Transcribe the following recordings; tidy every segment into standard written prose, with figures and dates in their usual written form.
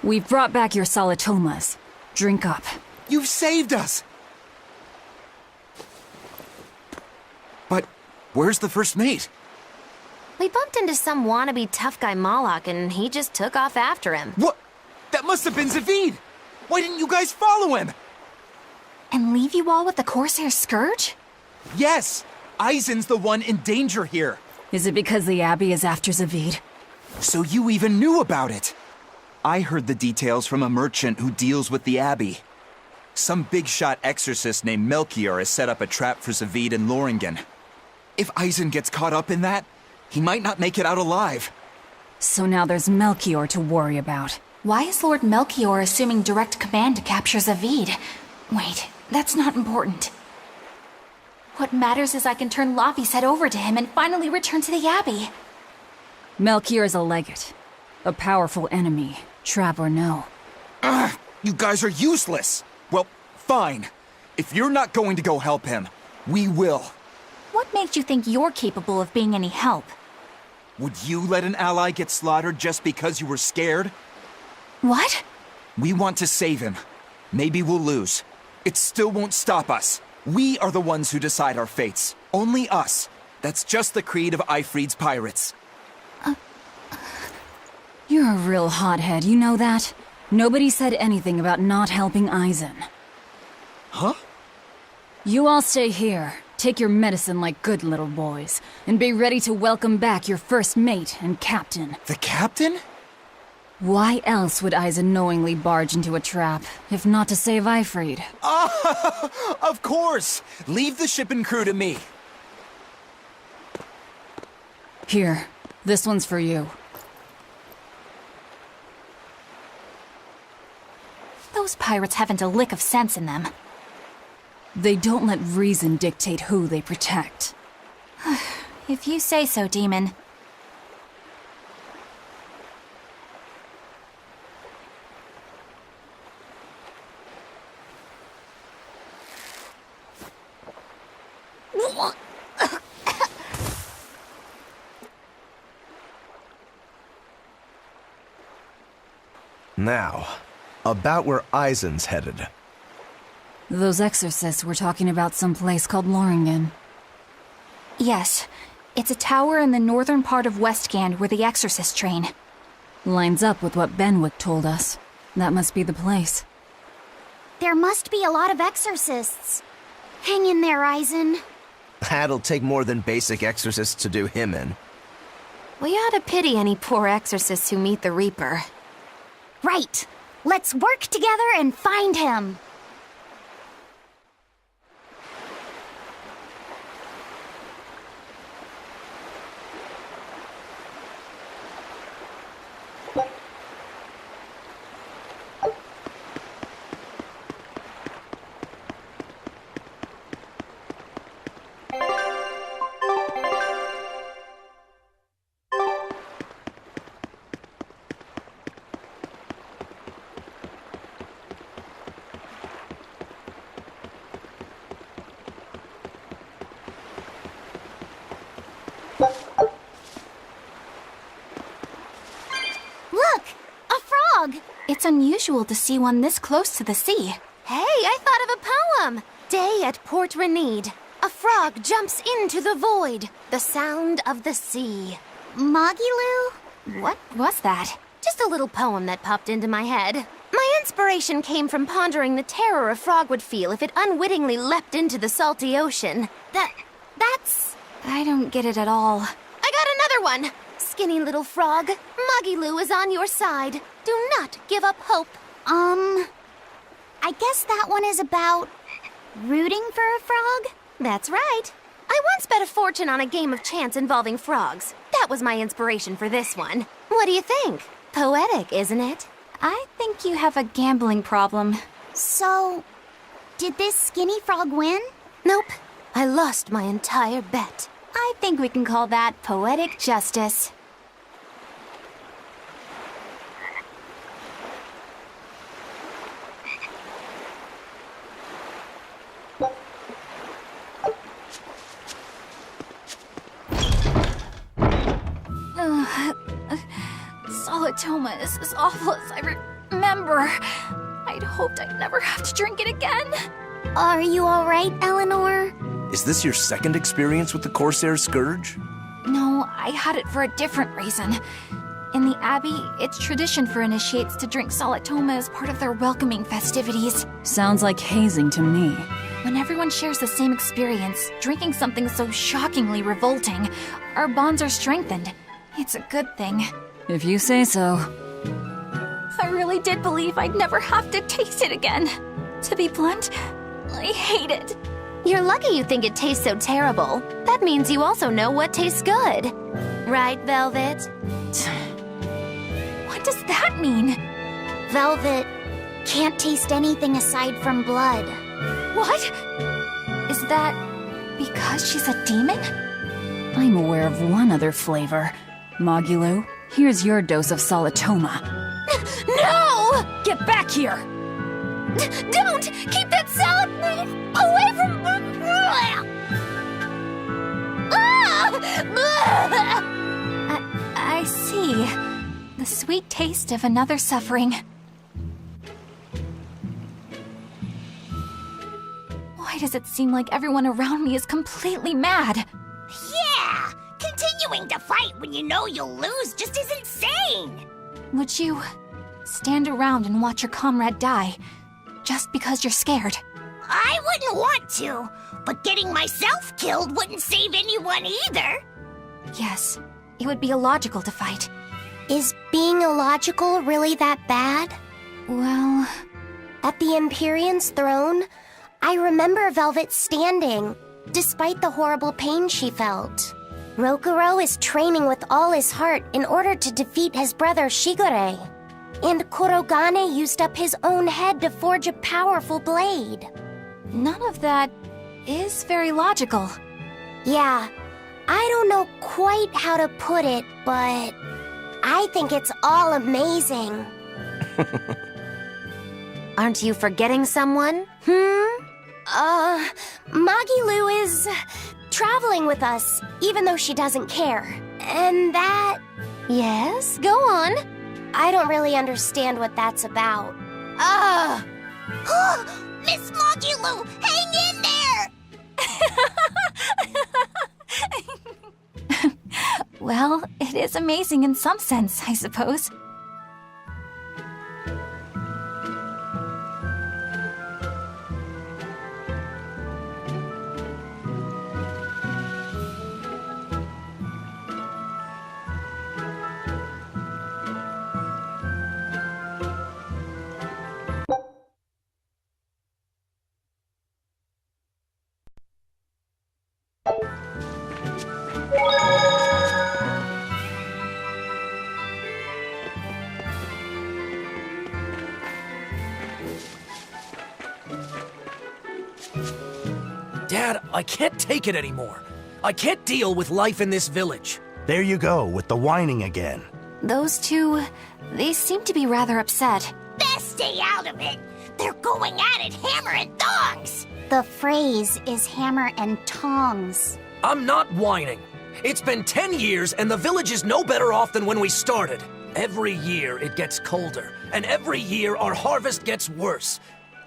We've brought back your solitomas. Drink up. You've saved us! But where's the first mate? We bumped into some wannabe tough guy Moloch and he just took off after him. What? That must have been Zavid! Why didn't you guys follow him? And leave you all with the Corsair Scourge? Yes! Eisen's the one in danger here. Is it because the Abbey is after Zavid? So you even knew about it? I heard the details from a merchant who deals with the Abbey. Some big-shot exorcist named Melchior has set up a trap for Zavid and Loringen. If Eisen gets caught up in that, he might not make it out alive. So now there's Melchior to worry about. Why is Lord Melchior assuming direct command to capture Zavid? Wait, that's not important. What matters is I can turn Lavi's head over to him and finally return to the Abbey. Melchior is a legate. A powerful enemy, trap or no. You guys are useless! Well, fine. If you're not going to go help him, we will. What makes you think you're capable of being any help? Would you let an ally get slaughtered just because you were scared? What? We want to save him. Maybe we'll lose. It still won't stop us. We are the ones who decide our fates. Only us. That's just the creed of Eifried's pirates. You're a real hothead, you know that? Nobody said anything about not helping Eisen. Huh? You all stay here, take your medicine like good little boys, and be ready to welcome back your first mate and captain. The captain? Why else would Eisen knowingly barge into a trap, if not to save Eifried? Of course! Leave the ship and crew to me. Here, this one's for you. Those pirates haven't a lick of sense in them. They don't let reason dictate who they protect. If you say so, Demon. Now, about where Eisen's headed. Those exorcists were talking about some place called Loringen. Yes, it's a tower in the northern part of Westgand where the exorcists train. Lines up with what Benwick told us. That must be the place. There must be a lot of exorcists. Hang in there, Eisen. That'll take more than basic exorcists to do him in. We ought to pity any poor exorcists who meet the Reaper. Right. Let's work together and find him. Look! A frog! It's unusual to see one this close to the sea. Hey, I thought of a poem! Day at Port Renede. A frog jumps into the void. The sound of the sea. Mogiloo? What was that? Just a little poem that popped into my head. My inspiration came from pondering the terror a frog would feel if it unwittingly leapt into the salty ocean. That's... I don't get it at all. I got another one! skinny little frog. Muggy Lou is on your side. Do not give up hope. I guess that one is about rooting for a frog? That's right. I once bet a fortune on a game of chance involving frogs. That was my inspiration for this one. What do you think? Poetic, isn't it? I think you have a gambling problem. So, did this skinny frog win? Nope. I lost my entire bet. I think we can call that poetic justice. Solitoma is as awful as I remember. I'd hoped I'd never have to drink it again. Are you alright, Eleanor? Is this your second experience with the Corsair Scourge? No, I had it for a different reason. In the Abbey, it's tradition for initiates to drink Solitoma as part of their welcoming festivities. Sounds like hazing to me. When everyone shares the same experience, drinking something so shockingly revolting, our bonds are strengthened. It's a good thing. If you say so. I really did believe I'd never have to taste it again. To be blunt, I hate it. You're lucky you think it tastes so terrible. That means you also know what tastes good. Right, Velvet? What does that mean? Velvet can't taste anything aside from blood. What? Is that because she's a demon? I'm aware of one other flavor. Mogulu, here's your dose of Solitoma. No! Get back here! Don't! Keep that salad away from... I see. The sweet taste of another suffering. Why does it seem like everyone around me is completely mad? Yeah! Continuing to fight when you know you'll lose just is insane! Would you stand around and watch your comrade die just because you're scared? I wouldn't want to, but getting myself killed wouldn't save anyone either. Yes, it would be illogical to fight. Is being illogical really that bad? Well, At the Empyrean's throne, I remember Velvet standing, despite the horrible pain she felt. Rokuro is training with all his heart in order to defeat his brother Shigure. And Kurogane used up his own head to forge a powerful blade. none of that is very logical. Yeah, I don't know quite how to put it, but I think it's all amazing. Aren't you forgetting someone? Magilu is traveling with us, even though she doesn't care. And that... Yes, go on. I don't really understand what that's about. Miss Mogulu, hang in there! Well, it is amazing in some sense, I suppose. Dad, I can't take it anymore. I can't deal with life in this village. There you go, with the whining again. Those two, they seem to be rather upset. Best stay out of it. They're going at it hammer and thongs. The phrase is hammer and tongs. I'm not whining. It's been 10 years and the village is no better off than when we started. Every year it gets colder, and every year our harvest gets worse.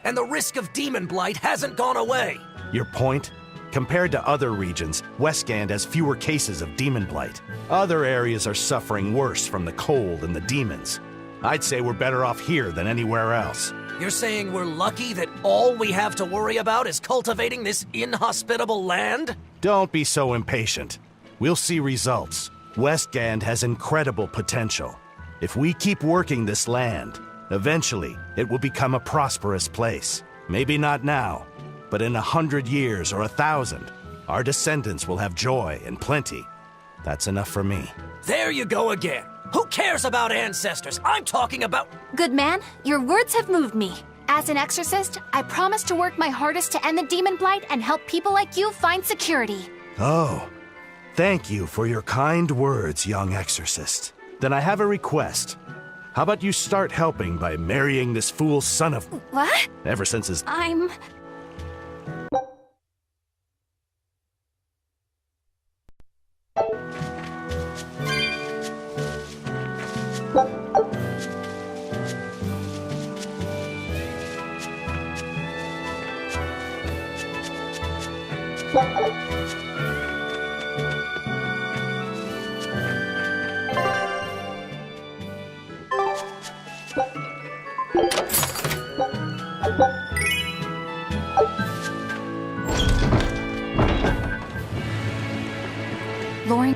And the risk of demon blight hasn't gone away. Your point? Compared to other regions, Westgand has fewer cases of demon blight. Other areas are suffering worse from the cold and the demons. I'd say we're better off here than anywhere else. You're saying we're lucky that all we have to worry about is cultivating this inhospitable land? Don't be so impatient. We'll see results. Westgand has incredible potential. If we keep working this land, eventually it will become a prosperous place. Maybe not now, but in 100 years or 1,000, our descendants will have joy and plenty. That's enough for me. There you go again. Who cares about ancestors? I'm talking about... Good man, your words have moved me. As an exorcist, I promise to work my hardest to end the demon blight and help people like you find security. Oh, thank you for your kind words, young exorcist. Then I have a request. How about you start helping by marrying this fool's son of... What? Ever since his... I'm... Lauren...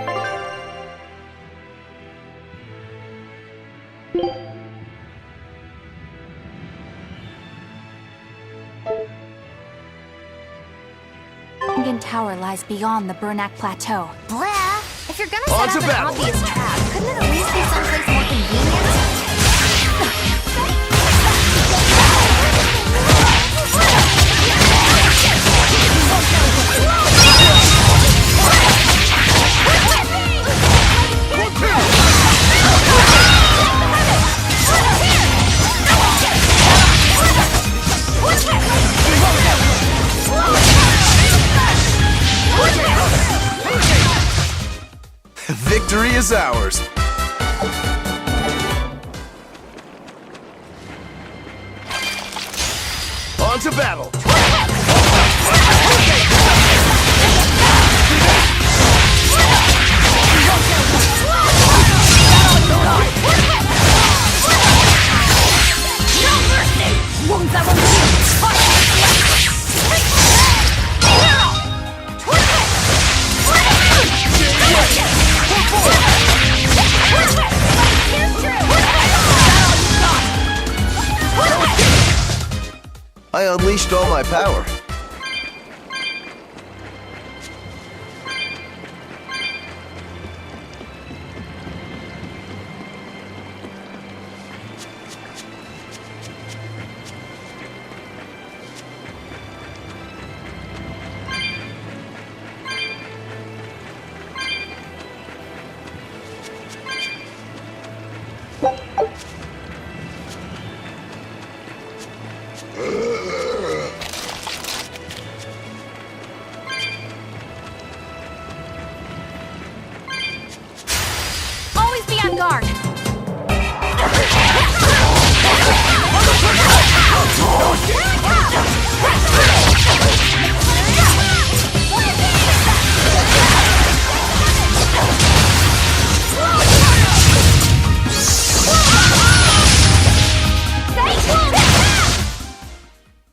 Tower lies beyond the Burnak Plateau. Blah! If you're gonna set On to up an battle. obvious trap, couldn't it at least be someplace more convenient? Victory is ours. On to battle. I unleashed all my power. Always be on guard!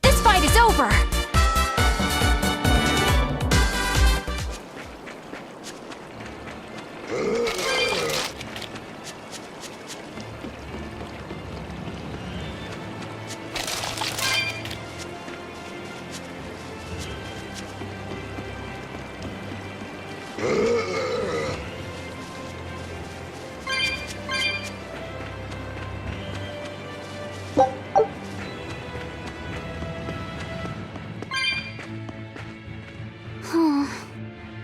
This fight is over!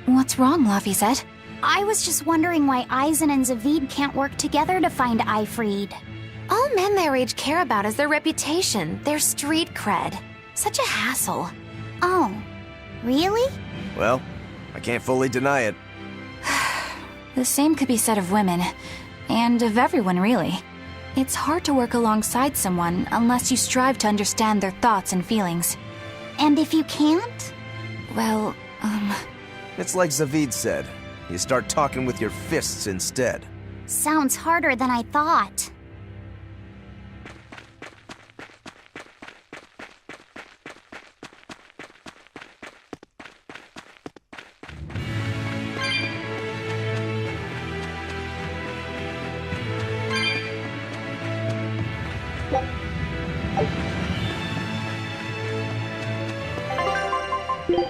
What's wrong, Lafayette? I was just wondering why Eisen and Zavid can't work together to find Eifried. All men their age care about is their reputation, their street cred. Such a hassle. Oh, really? Well, I can't fully deny it. The same could be said of women, and of everyone, really. It's hard to work alongside someone unless you strive to understand their thoughts and feelings. And if you can't? Well, It's like Zavid said. You start talking with your fists instead. Sounds harder than I thought. you.